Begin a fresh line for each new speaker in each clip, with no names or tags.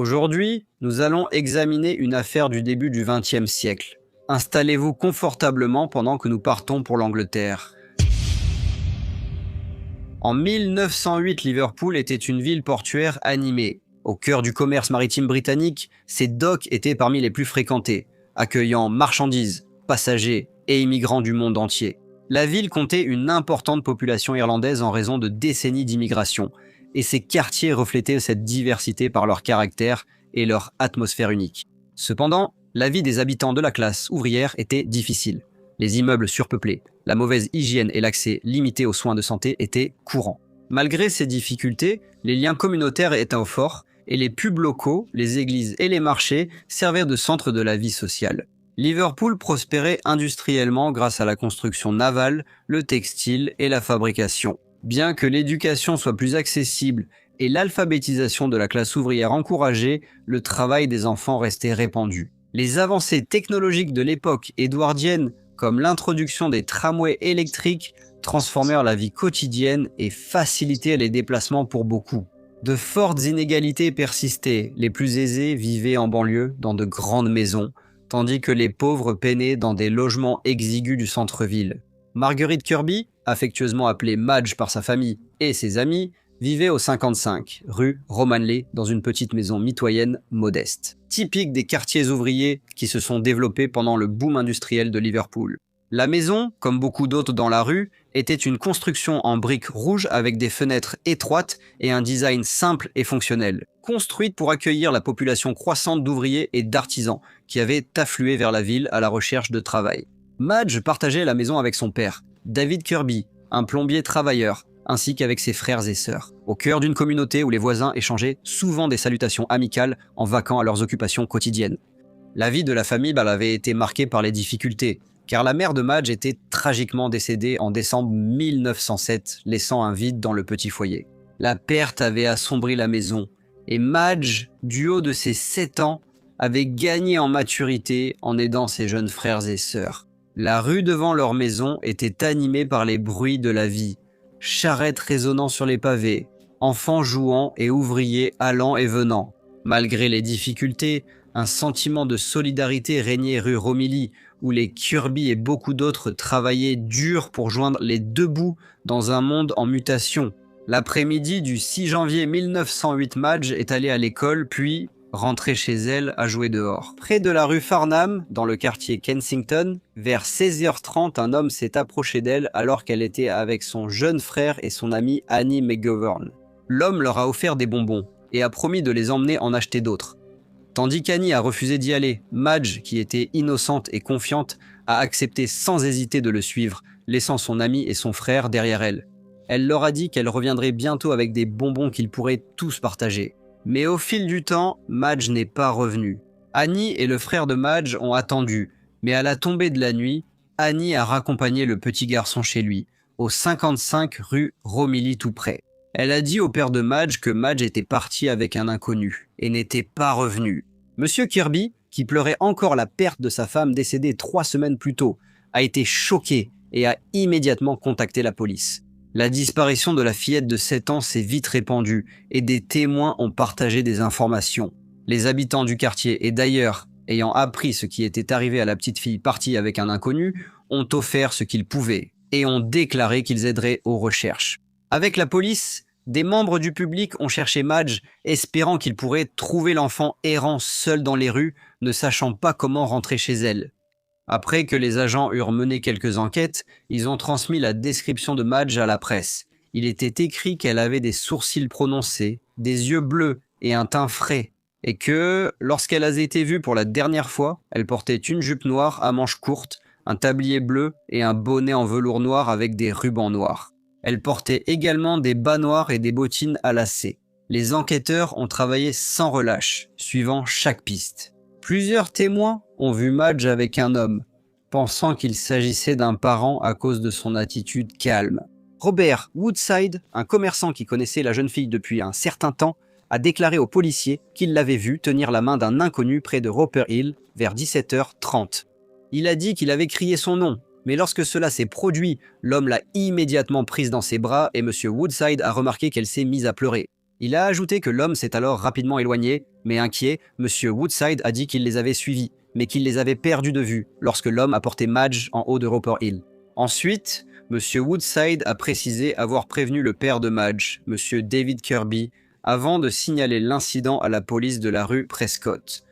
Aujourd'hui, nous allons examiner une affaire du début du XXe siècle. Installez-vous confortablement pendant que nous partons pour l'Angleterre. En 1908, Liverpool était une ville portuaire animée. Au cœur du commerce maritime britannique, ses docks étaient parmi les plus fréquentés, accueillant marchandises, passagers et immigrants du monde entier. La ville comptait une importante population irlandaise en raison de décennies d'immigration, et ses quartiers reflétaient cette diversité par leur caractère et leur atmosphère unique. Cependant, la vie des habitants de la classe ouvrière était difficile. Les immeubles surpeuplés, la mauvaise hygiène et l'accès limité aux soins de santé étaient courants. Malgré ces difficultés, les liens communautaires étaient forts et les pubs locaux, les églises et les marchés servaient de centre de la vie sociale. Liverpool prospérait industriellement grâce à la construction navale, le textile et la fabrication. Bien que l'éducation soit plus accessible et l'alphabétisation de la classe ouvrière encouragée, le travail des enfants restait répandu. Les avancées technologiques de l'époque édouardienne, comme l'introduction des tramways électriques, transformèrent la vie quotidienne et facilitèrent les déplacements pour beaucoup. De fortes inégalités persistaient, les plus aisés vivaient en banlieue dans de grandes maisons, tandis que les pauvres peinaient dans des logements exigus du centre-ville. Marguerite Kirby, affectueusement appelée Madge par sa famille et ses amis, vivait au 55, rue Romanley, dans une petite maison mitoyenne modeste, typique des quartiers ouvriers qui se sont développés pendant le boom industriel de Liverpool. La maison, comme beaucoup d'autres dans la rue, était une construction en briques rouges avec des fenêtres étroites et un design simple et fonctionnel, construite pour accueillir la population croissante d'ouvriers et d'artisans qui avaient afflué vers la ville à la recherche de travail. Madge partageait la maison avec son père, David Kirby, un plombier travailleur, ainsi qu'avec ses frères et sœurs, au cœur d'une communauté où les voisins échangeaient souvent des salutations amicales en vaquant à leurs occupations quotidiennes. La vie de la famille avait été marquée par les difficultés, car la mère de Madge était tragiquement décédée en décembre 1907, laissant un vide dans le petit foyer. La perte avait assombri la maison, et Madge, du haut de ses 7 ans, avait gagné en maturité en aidant ses jeunes frères et sœurs. La rue devant leur maison était animée par les bruits de la vie, charrettes résonnant sur les pavés, enfants jouant et ouvriers allant et venant. Malgré les difficultés, un sentiment de solidarité régnait rue Romilly, où les Kirby et beaucoup d'autres travaillaient dur pour joindre les deux bouts dans un monde en mutation. L'après-midi du 6 janvier 1908, Madge est allée à l'école, puis rentrée chez elle à jouer dehors. Près de la rue Farnham, dans le quartier Kensington, vers 16h30, un homme s'est approché d'elle alors qu'elle était avec son jeune frère et son amie Annie McGovern. L'homme leur a offert des bonbons et a promis de les emmener en acheter d'autres. Tandis qu'Annie a refusé d'y aller, Madge, qui était innocente et confiante, a accepté sans hésiter de le suivre, laissant son amie et son frère derrière elle. Elle leur a dit qu'elle reviendrait bientôt avec des bonbons qu'ils pourraient tous partager. Mais au fil du temps, Madge n'est pas revenue. Annie et le frère de Madge ont attendu, mais à la tombée de la nuit, Annie a raccompagné le petit garçon chez lui, au 55 rue Romilly tout près. Elle a dit au père de Madge que Madge était partie avec un inconnu et n'était pas revenue. Monsieur Kirby, qui pleurait encore la perte de sa femme décédée 3 semaines plus tôt, a été choqué et a immédiatement contacté la police. La disparition de la fillette de 7 ans s'est vite répandue et des témoins ont partagé des informations. Les habitants du quartier et d'ailleurs, ayant appris ce qui était arrivé à la petite fille partie avec un inconnu, ont offert ce qu'ils pouvaient et ont déclaré qu'ils aideraient aux recherches. Avec la police, des membres du public ont cherché Madge, espérant qu'ils pourraient trouver l'enfant errant seul dans les rues, ne sachant pas comment rentrer chez elle. Après que les agents eurent mené quelques enquêtes, ils ont transmis la description de Madge à la presse. Il était écrit qu'elle avait des sourcils prononcés, des yeux bleus et un teint frais, et que, lorsqu'elle a été vue pour la dernière fois, elle portait une jupe noire à manches courtes, un tablier bleu et un bonnet en velours noir avec des rubans noirs. Elle portait également des bas noirs et des bottines à lacets. Les enquêteurs ont travaillé sans relâche, suivant chaque piste. Plusieurs témoins ont vu Madge avec un homme, pensant qu'il s'agissait d'un parent à cause de son attitude calme. Robert Woodside, un commerçant qui connaissait la jeune fille depuis un certain temps, a déclaré aux policiers qu'il l'avait vue tenir la main d'un inconnu près de Roper Hill vers 17h30. Il a dit qu'il avait crié son nom, mais lorsque cela s'est produit, l'homme l'a immédiatement prise dans ses bras et M. Woodside a remarqué qu'elle s'est mise à pleurer. Il a ajouté que l'homme s'est alors rapidement éloigné, mais inquiet, M. Woodside a dit qu'il les avait suivis, mais qu'il les avait perdus de vue lorsque l'homme a porté Madge en haut de Roper Hill. Ensuite, M. Woodside a précisé avoir prévenu le père de Madge, M. David Kirby, avant de signaler l'incident à la police de la rue Prescott.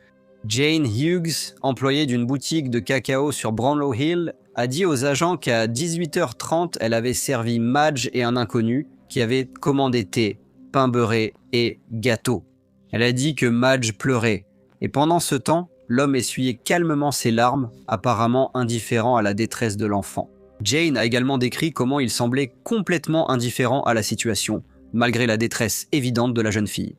Jane Hughes, employée d'une boutique de cacao sur Brownlow Hill, a dit aux agents qu'à 18h30, elle avait servi Madge et un inconnu qui avait commandé thé, pain beurré et gâteau. Elle a dit que Madge pleurait, et pendant ce temps, l'homme essuyait calmement ses larmes, apparemment indifférent à la détresse de l'enfant. Jane a également décrit comment il semblait complètement indifférent à la situation, malgré la détresse évidente de la jeune fille.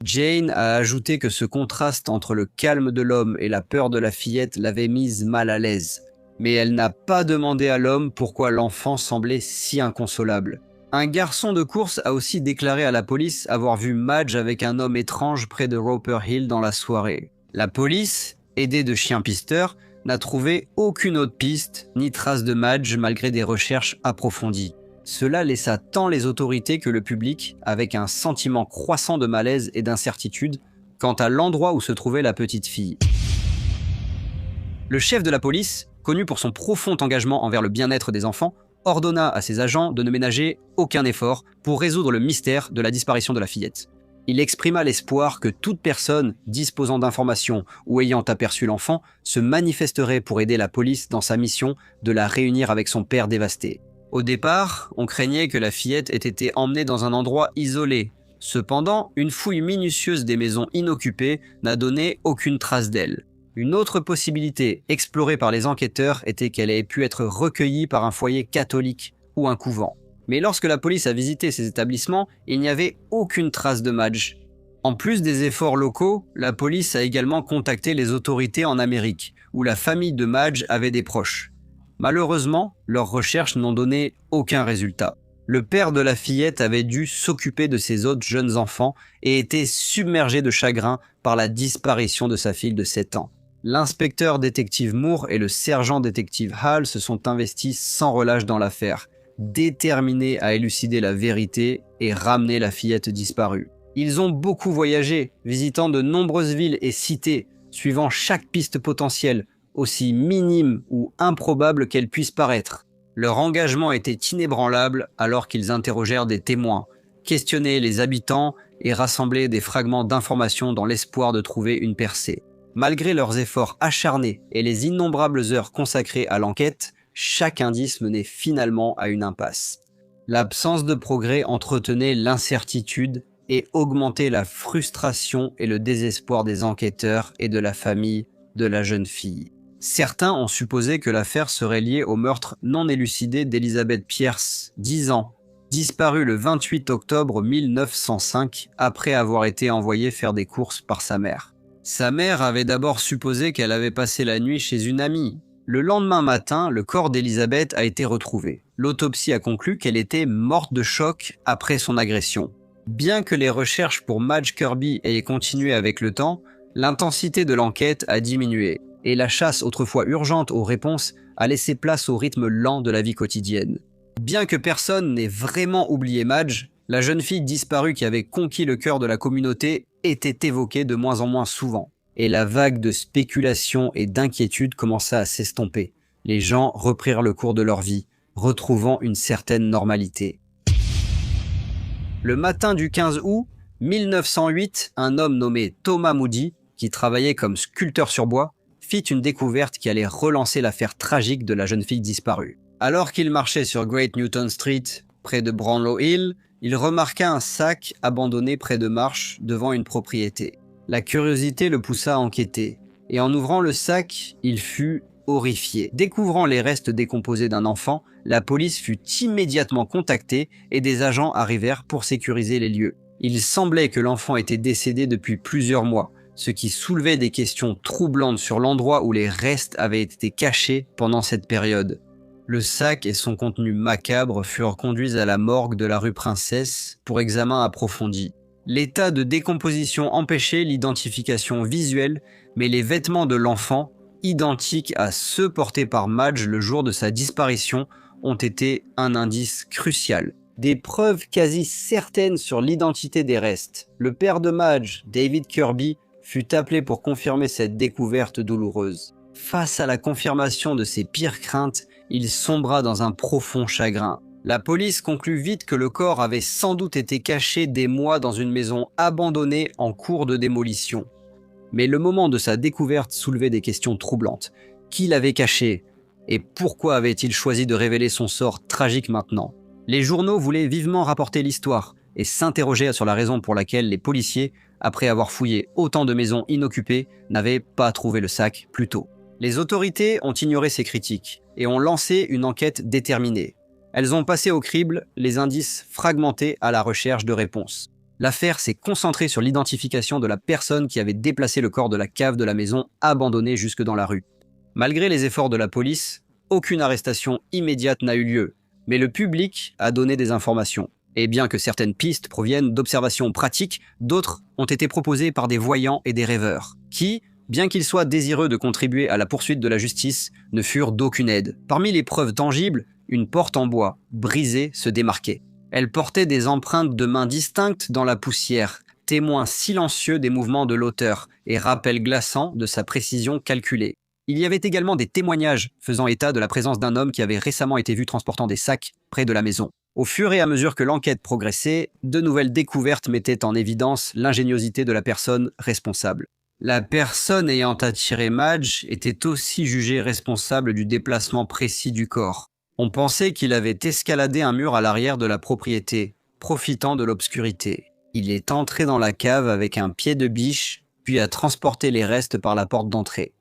Jane a ajouté que ce contraste entre le calme de l'homme et la peur de la fillette l'avait mise mal à l'aise. Mais elle n'a pas demandé à l'homme pourquoi l'enfant semblait si inconsolable. Un garçon de course a aussi déclaré à la police avoir vu Madge avec un homme étrange près de Roper Hill dans la soirée. La police, aidée de chiens pisteurs, n'a trouvé aucune autre piste ni trace de Madge malgré des recherches approfondies. Cela laissa tant les autorités que le public avec un sentiment croissant de malaise et d'incertitude quant à l'endroit où se trouvait la petite fille. Le chef de la police, connu pour son profond engagement envers le bien-être des enfants, ordonna à ses agents de ne ménager aucun effort pour résoudre le mystère de la disparition de la fillette. Il exprima l'espoir que toute personne disposant d'informations ou ayant aperçu l'enfant se manifesterait pour aider la police dans sa mission de la réunir avec son père dévasté. Au départ, on craignait que la fillette ait été emmenée dans un endroit isolé. Cependant, une fouille minutieuse des maisons inoccupées n'a donné aucune trace d'elle. Une autre possibilité explorée par les enquêteurs était qu'elle ait pu être recueillie par un foyer catholique ou un couvent. Mais lorsque la police a visité ces établissements, il n'y avait aucune trace de Madge. En plus des efforts locaux, la police a également contacté les autorités en Amérique, où la famille de Madge avait des proches. Malheureusement, leurs recherches n'ont donné aucun résultat. Le père de la fillette avait dû s'occuper de ses autres jeunes enfants et était submergé de chagrin par la disparition de sa fille de 7 ans. L'inspecteur détective Moore et le sergent détective Hall se sont investis sans relâche dans l'affaire, déterminés à élucider la vérité et ramener la fillette disparue. Ils ont beaucoup voyagé, visitant de nombreuses villes et cités, suivant chaque piste potentielle, aussi minime ou improbable qu'elle puisse paraître. Leur engagement était inébranlable alors qu'ils interrogèrent des témoins, questionnaient les habitants et rassemblaient des fragments d'informations dans l'espoir de trouver une percée. Malgré leurs efforts acharnés et les innombrables heures consacrées à l'enquête, chaque indice menait finalement à une impasse. L'absence de progrès entretenait l'incertitude et augmentait la frustration et le désespoir des enquêteurs et de la famille de la jeune fille. Certains ont supposé que l'affaire serait liée au meurtre non élucidé d'Elizabeth Pierce, 10 ans, disparue le 28 octobre 1905 après avoir été envoyée faire des courses par sa mère. Sa mère avait d'abord supposé qu'elle avait passé la nuit chez une amie. Le lendemain matin, le corps d'Elizabeth a été retrouvé. L'autopsie a conclu qu'elle était morte de choc après son agression. Bien que les recherches pour Madge Kirby aient continué avec le temps, l'intensité de l'enquête a diminué et la chasse autrefois urgente aux réponses a laissé place au rythme lent de la vie quotidienne. Bien que personne n'ait vraiment oublié Madge, la jeune fille disparue qui avait conquis le cœur de la communauté était évoquée de moins en moins souvent. Et la vague de spéculation et d'inquiétude commença à s'estomper. Les gens reprirent le cours de leur vie, retrouvant une certaine normalité. Le matin du 15 août 1908, un homme nommé Thomas Moody, qui travaillait comme sculpteur sur bois, fit une découverte qui allait relancer l'affaire tragique de la jeune fille disparue. Alors qu'il marchait sur Great Newton Street, près de Brownlow Hill, il remarqua un sac abandonné près de marches devant une propriété. La curiosité le poussa à enquêter, et en ouvrant le sac, il fut horrifié. Découvrant les restes décomposés d'un enfant, la police fut immédiatement contactée et des agents arrivèrent pour sécuriser les lieux. Il semblait que l'enfant était décédé depuis plusieurs mois, ce qui soulevait des questions troublantes sur l'endroit où les restes avaient été cachés pendant cette période. Le sac et son contenu macabre furent conduits à la morgue de la rue Princesse pour examen approfondi. L'état de décomposition empêchait l'identification visuelle, mais les vêtements de l'enfant, identiques à ceux portés par Madge le jour de sa disparition, ont été un indice crucial. des preuves quasi certaines sur l'identité des restes. Le père de Madge, David Kirby, fut appelé pour confirmer cette découverte douloureuse. Face à la confirmation de ses pires craintes, il sombra dans un profond chagrin. La police conclut vite que le corps avait sans doute été caché des mois dans une maison abandonnée en cours de démolition. Mais le moment de sa découverte soulevait des questions troublantes. Qui l'avait caché? Et pourquoi avait-il choisi de révéler son sort tragique maintenant? Les journaux voulaient vivement rapporter l'histoire et s'interroger sur la raison pour laquelle les policiers, après avoir fouillé autant de maisons inoccupées, n'avaient pas trouvé le sac plus tôt. Les autorités ont ignoré ces critiques et ont lancé une enquête déterminée. Elles ont passé au crible les indices fragmentés à la recherche de réponses. L'affaire s'est concentrée sur l'identification de la personne qui avait déplacé le corps de la cave de la maison abandonnée jusque dans la rue. Malgré les efforts de la police, aucune arrestation immédiate n'a eu lieu, mais le public a donné des informations. Et bien que certaines pistes proviennent d'observations pratiques, d'autres ont été proposées par des voyants et des rêveurs, qui, bien qu'ils soient désireux de contribuer à la poursuite de la justice, ne furent d'aucune aide. Parmi les preuves tangibles, une porte en bois, brisée, se démarquait. Elle portait des empreintes de mains distinctes dans la poussière, témoin silencieux des mouvements de l'auteur et rappel glaçant de sa précision calculée. Il y avait également des témoignages faisant état de la présence d'un homme qui avait récemment été vu transportant des sacs près de la maison. Au fur et à mesure que l'enquête progressait, de nouvelles découvertes mettaient en évidence l'ingéniosité de la personne responsable. La personne ayant attiré Madge était aussi jugée responsable du déplacement précis du corps. On pensait qu'il avait escaladé un mur à l'arrière de la propriété, profitant de l'obscurité. Il est entré dans la cave avec un pied de biche, puis a transporté les restes par la porte d'entrée.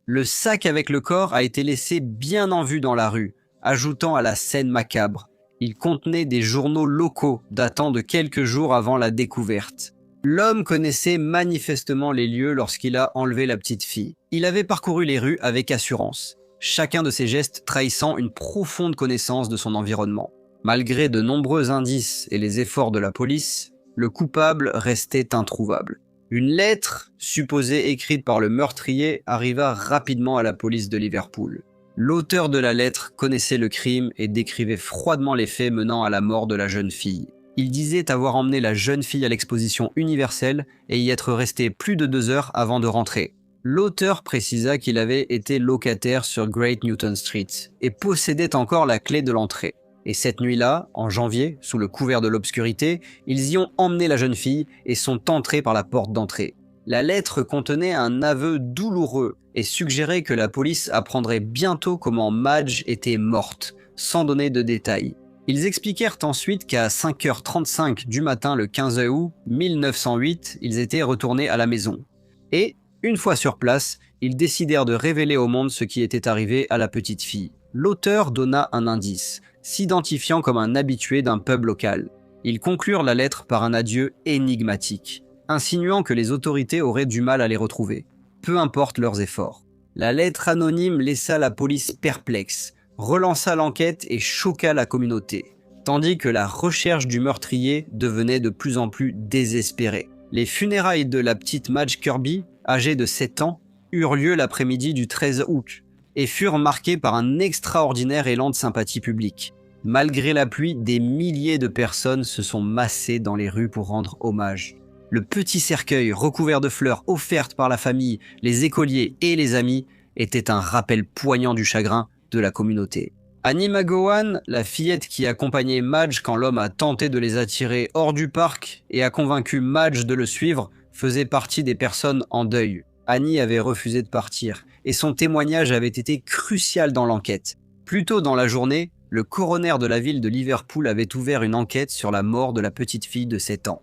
Le sac avec le corps a été laissé bien en vue dans la rue, ajoutant à la scène macabre. Il contenait des journaux locaux datant de quelques jours avant la découverte. L'homme connaissait manifestement les lieux lorsqu'il a enlevé la petite fille. Il avait parcouru les rues avec assurance, chacun de ses gestes trahissant une profonde connaissance de son environnement. Malgré de nombreux indices et les efforts de la police, le coupable restait introuvable. Une lettre, supposée écrite par le meurtrier, arriva rapidement à la police de Liverpool. L'auteur de la lettre connaissait le crime et décrivait froidement les faits menant à la mort de la jeune fille. Il disait avoir emmené la jeune fille à l'exposition universelle et y être resté plus de 2 heures avant de rentrer. L'auteur précisa qu'il avait été locataire sur Great Newton Street et possédait encore la clé de l'entrée. Et cette nuit-là, en janvier, sous le couvert de l'obscurité, ils y ont emmené la jeune fille et sont entrés par la porte d'entrée. La lettre contenait un aveu douloureux et suggérait que la police apprendrait bientôt comment Madge était morte, sans donner de détails. Ils expliquèrent ensuite qu'à 5h35 du matin le 15 août 1908, ils étaient retournés à la maison. Et, une fois sur place, ils décidèrent de révéler au monde ce qui était arrivé à la petite fille. L'auteur donna un indice, s'identifiant comme un habitué d'un pub local. Ils conclurent la lettre par un adieu énigmatique, insinuant que les autorités auraient du mal à les retrouver, peu importe leurs efforts. La lettre anonyme laissa la police perplexe, relança l'enquête et choqua la communauté, tandis que la recherche du meurtrier devenait de plus en plus désespérée. Les funérailles de la petite Madge Kirby, âgée de 7 ans, eurent lieu l'après-midi du 13 août et furent marquées par un extraordinaire élan de sympathie publique. Malgré la pluie, des milliers de personnes se sont massées dans les rues pour rendre hommage. Le petit cercueil recouvert de fleurs offertes par la famille, les écoliers et les amis était un rappel poignant du chagrin de la communauté. Annie McGowan, la fillette qui accompagnait Madge quand l'homme a tenté de les attirer hors du parc et a convaincu Madge de le suivre, faisait partie des personnes en deuil. Annie avait refusé de partir et son témoignage avait été crucial dans l'enquête. Plus tôt dans la journée, le coroner de la ville de Liverpool avait ouvert une enquête sur la mort de la petite fille de 7 ans.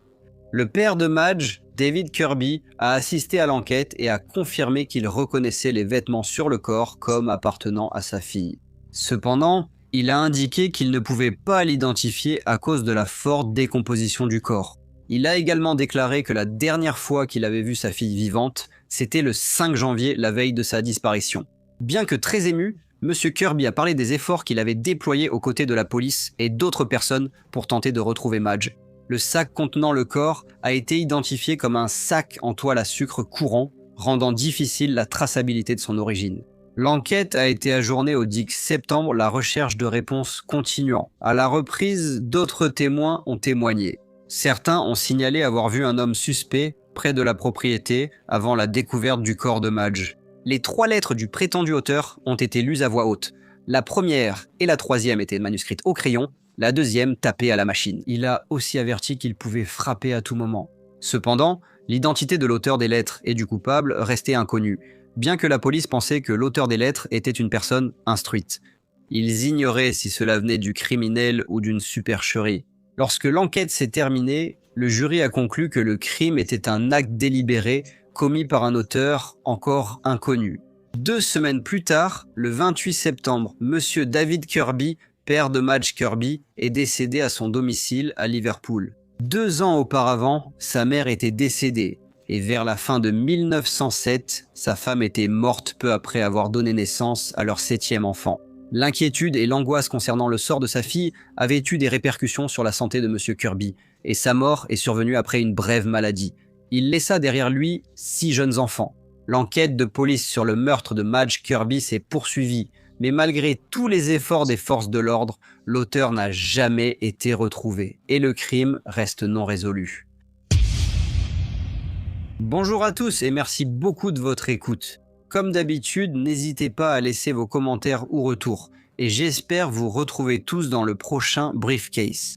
Le père de Madge, David Kirby, a assisté à l'enquête et a confirmé qu'il reconnaissait les vêtements sur le corps comme appartenant à sa fille. Cependant, il a indiqué qu'il ne pouvait pas l'identifier à cause de la forte décomposition du corps. Il a également déclaré que la dernière fois qu'il avait vu sa fille vivante, c'était le 5 janvier, la veille de sa disparition. Bien que très ému, M. Kirby a parlé des efforts qu'il avait déployés aux côtés de la police et d'autres personnes pour tenter de retrouver Madge. Le sac contenant le corps a été identifié comme un sac en toile à sucre courant, rendant difficile la traçabilité de son origine. L'enquête a été ajournée au 10 septembre, la recherche de réponses continuant. À la reprise, d'autres témoins ont témoigné. Certains ont signalé avoir vu un homme suspect près de la propriété avant la découverte du corps de Madge. Les 3 lettres du prétendu auteur ont été lues à voix haute. La première et la troisième étaient manuscrites au crayon, la deuxième tapée à la machine. Il a aussi averti qu'il pouvait frapper à tout moment. Cependant, l'identité de l'auteur des lettres et du coupable restait inconnue, bien que la police pensait que l'auteur des lettres était une personne instruite. Ils ignoraient si cela venait du criminel ou d'une supercherie. Lorsque l'enquête s'est terminée, le jury a conclu que le crime était un acte délibéré commis par un auteur encore inconnu. 2 semaines plus tard, le 28 septembre, Monsieur David Kirby, père de Madge Kirby, est décédé à son domicile à Liverpool. 2 ans auparavant, sa mère était décédée, et vers la fin de 1907, sa femme était morte peu après avoir donné naissance à leur 7e enfant. L'inquiétude et l'angoisse concernant le sort de sa fille avaient eu des répercussions sur la santé de Monsieur Kirby, et sa mort est survenue après une brève maladie. Il laissa derrière lui 6 jeunes enfants. L'enquête de police sur le meurtre de Madge Kirby s'est poursuivie, mais malgré tous les efforts des forces de l'ordre, l'auteur n'a jamais été retrouvé, et le crime reste non résolu. Bonjour à tous et merci beaucoup de votre écoute. Comme d'habitude, n'hésitez pas à laisser vos commentaires ou retours, et j'espère vous retrouver tous dans le prochain Briefcase.